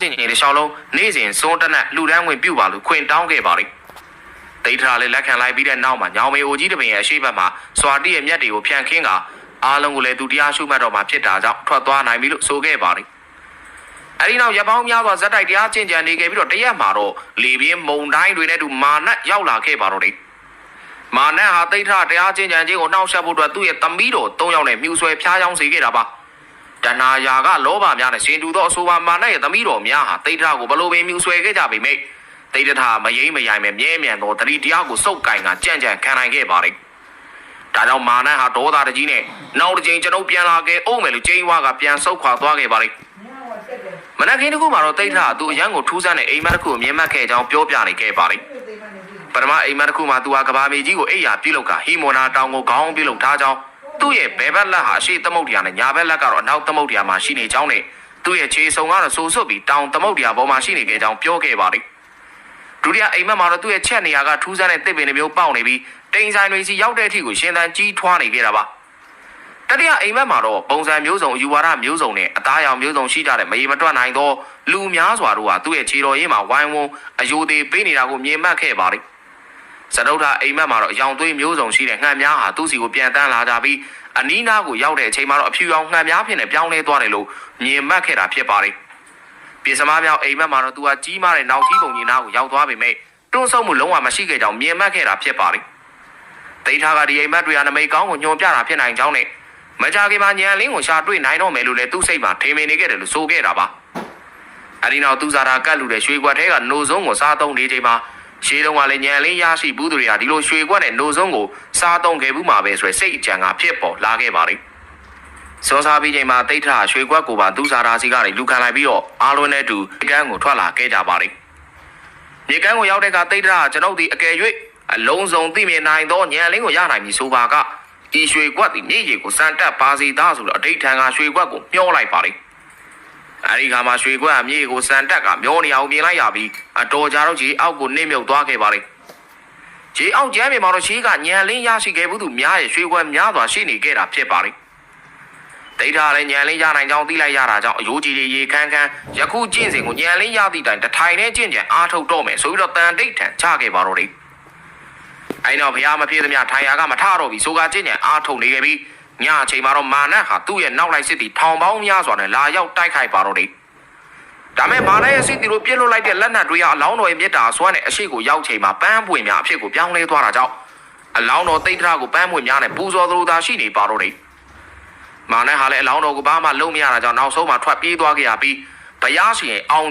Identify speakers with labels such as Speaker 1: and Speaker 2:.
Speaker 1: တင်နေရှောင်းလုံးနေ့စဉ်စွန်းတနက်လူတန်းဝင်ပြုတ်ပါလို့ခွင်တောင်းခဲ့ပါလိမ့်ဒိဋ္ဌာလည်းလက်ခံလိုက်ပြီးတဲ့နောက်မှာညောင်မေအိုကြီးတပင်ရဲ့အရှိတ်ဘက်မှာစွာတိရဲ့မြက်တွေကိုဖြန့်ခင်းကအားလုံးကိုလည်းသူတရားရှုမှတ်တော်မှာဖြစ်တာကြောင့်ထွက်သွားနိုင်ပြီလို့ဆိုခဲ့ပါလိမ့်အဲဒီနောက်ရပောင်းများစွာဇက်တိုက်တရားကျင့်ကြံနေခဲ့ပြီးတော့တရက်မှာတော့လေပြင်းမုန်တိုင်းတွေနဲ့တူမာနတ်ရောက်လာခဲ့ပါတော့တယ်မာနတ်ဟာဒိဋ္ဌာတရားကျင့်ကြံခြင်းကိုနှောက်ယှက်ဖို့အတွက်သူ့ရဲ့သမီးတော်၃ယောက်နဲ့မြူဆွဲဖျားယောင်းစေခဲ့တာပါတဏှာယာကလောဘများနဲ့ရှင်တူသောအဆိုပါမာနရဲ့သမီးတော်များဟာဒိဋ္ဌာကိုဘလို့ပင်မြူဆွဲခဲ့ကြပေမယ့်ဒိဋ္ဌာမယိမ့်မယိုင်ပဲမြဲမြံသောတတိတရားကိုစုပ်ကင်ကကြံ့ကြံ့ခံနိုင်ခဲ့ပါတယ်ဒါကြောင့်မာနတ်ဟာဒေါသတကြီးနဲ့နောက်တစ်ချိန်ကျွန်ုပ်ပြန်လာခဲ့အောင်မယ်လို့ကျင်းဝါကပြန်ဆုတ်ခွာသွားခဲ့ပါတယ်မနက်ခင်းတစ်ခုမှာတော့ဒိဋ္ဌာသူအရန်ကိုထူးဆန်းတဲ့အိမ်မက်တစ်ခုကိုမြင်မှတ်ခဲ့ကြောင်းပြောပြနေခဲ့ပါတယ်ပထမအိမ်မက်တစ်ခုမှာသူဟာကဘာမေကြီးကိုအိယာပြုတ်လောက်ကဟီမိုနာတောင်ကိုခေါင်းပြုတ်လောက်ထားကြောင်းသူ့ရဲ့ဘဲဘက်လက်ဟာအရှိသမုတ်တရားနဲ့ညာဘက်လက်ကတော့အနောက်သမုတ်တရားမှာရှိနေကြောင်းနဲ့သူ့ရဲ့ခြေစုံကတော့ဆိုးဆွတ်ပြီးတောင်သမုတ်တရားပေါ်မှာရှိနေခဲ့ကြောင်းပြောခဲ့ပါတယ်ဒုတိယအိမ်မက်မှာတော့သူ့ရဲ့ချက်နေရာကထူးဆန်းတဲ့တစ်ပင်တွေမျိုးပေါက်နေပြီးတိမ်ဆိုင်တွေစီရောက်တဲ့အထိကိုရှင်သန်ကြီးထွားနေခဲ့တာပါတတိယအိမ်မက်မှာတော့ပုံစံမျိုးစုံယူဝါဒမျိုးစုံနဲ့အသားရောင်မျိုးစုံရှိကြတဲ့မရေမတွက်နိုင်သောလူများစွာတို့ဟာသူ့ရဲ့ခြေတော်ရင်းမှာဝိုင်းဝန်းအယိုသေးပေးနေတာကိုမြင်မှတ်ခဲ့ပါတယ်စတုထအိမ်မက်မှာတော့အယောင်သွေးမျိုးစုံရှိတဲ့ငှက်များဟာသူ့စီကိုပြန်တန်းလာကြပြီးအနီးနားကိုရောက်တဲ့အချိန်မှာတော့အဖြူရောင်ငှက်များဖြစ်နေပြောင်းလဲသွားတယ်လို့မြင်မှတ်ခဲ့တာဖြစ်ပါတယ်ပြည်စမားပြောင်အိမ်မက်မှာတော့သူကကြီးမားတဲ့နောက်ကြီးပုံကြီးနားကိုရောက်သွားပေမဲ့တွန်းဆုပ်မှုလုံးဝမရှိခဲ့ကြောင်းမြင်မှတ်ခဲ့တာဖြစ်ပါတယ်ဒိဋ္ဌာကဒီအိမ်မက်တွေကနမိတ်ကောင်းကိုညွှန်ပြတာဖြစ်နိုင်ကြောင်းနဲ့မကြခင်မှာညံလင်းကိုရှာတွေ့နိုင်တော့မယ်လို့လည်းသူ့စိတ်မှာထင်မြင်နေခဲ့တယ်လို့ဆိုခဲ့တာပါအဲဒီနောက်သူစားတာကတ်လူတဲ့ရွှေကွက်ထဲကနိုစုံကိုစားသုံးနေချိန်မှာရှေးတုန်းကလည်းညံလင်းရရှိဘူးသူတွေကဒီလိုရွှေကွက်နဲ့နိုစုံကိုစားသုံးခဲ့ဘူးမှာပဲဆိုရယ်စိတ်အကြံကဖြစ်ပေါ်လာခဲ့ပါလိမ့်စောစားပြီးချိန်မှာဒိဋ္ဌာရွှေကွက်ကိုပါသူစားတာစီကနေလူခံလိုက်ပြီးတော့အားလုံးနဲ့တူကန်းကိုထွက်လာခဲ့ကြပါလိမ့်မြေကန်းကိုရောက်တဲ့အခါဒိဋ္ဌာကျွန်ုပ်ဒီအကယ်၍အလုံးစုံသိမြင်နိုင်သောညံလင်းကိုရနိုင်ပြီဆိုပါကဒီရွှေကွက်ဒီမြေကြီးကိုစံတက်ပါစီသားဆိုတော့အဋိဌံကရွှေကွက်ကိုမျောလိုက်ပါလိမ့်အဲဒီခါမှာရွှေကွက်ကမြေကိုစံတက်ကမျောနေအောင်ပြင်လိုက်ရပြီးအတော်ကြာတော့ကြီးအောက်ကိုနှိမ့်မြုပ်သွားခဲ့ပါလိမ့်ကြီးအောက်ကျမ်းမြေမှာတော့ရှိကညံလင်းရရှိခဲ့ဘူးသူများရဲ့ရွှေကွက်များစွာရှိနေခဲ့တာဖြစ်ပါလိမ့်ဒိဋ္ဌာလည်းညံလင်းရနိုင်ကြောင်းသိလိုက်ရတာကြောင့်အယိုးကြီးရေခန်းခန်းယခုကျင့်စဉ်ကိုညံလင်းရသည့်တိုင်တထိုင်နဲ့ကျင့်ကြံအားထုတ်တော့မယ်ဆိုပြီးတော့တန်တိတ်ထန်ချခဲ့ပါတော့တယ်အဲနောက်ဘုရားမဖြစ်သမျှထိုင်ရာကမထတော့ပြီဆိုကကျင့်ကြံအားထုတ်နေခဲ့ပြီးညအချိန်မှာတော့မာနတ်ဟာသူ့ရဲ့နောက်လိုက်စစ်တီထောင်ပေါင်းများစွာနဲ့လာရောက်တိုက်ခိုက်ပါတော့တယ်ဒါမဲ့မာနတ်ရဲ့စစ်တီတို့ပြစ်လွတ်လိုက်တဲ့လက်နက်တွေကအလောင်းတော်ရဲ့မြစ်တာဆွမ်းနဲ့အရှိကိုရောက်ချိန်မှာပန်းပွင့်များအဖြစ်ကိုပြောင်းလဲသွားတာကြောင့်အလောင်းတော်တိတ်ထရကိုပန်းပွင့်များနဲ့ပူဇော်သလိုသာရှိနေပါတော့တယ်မာနတ်ဟာလည်းအလောင်းတော်ကိုဘာမှလုံးမရတာကြောင့်နောက်ဆုံးမှာထွက်ပြေးသွားခဲ့ရပြီးဘုရားရှင်အောင်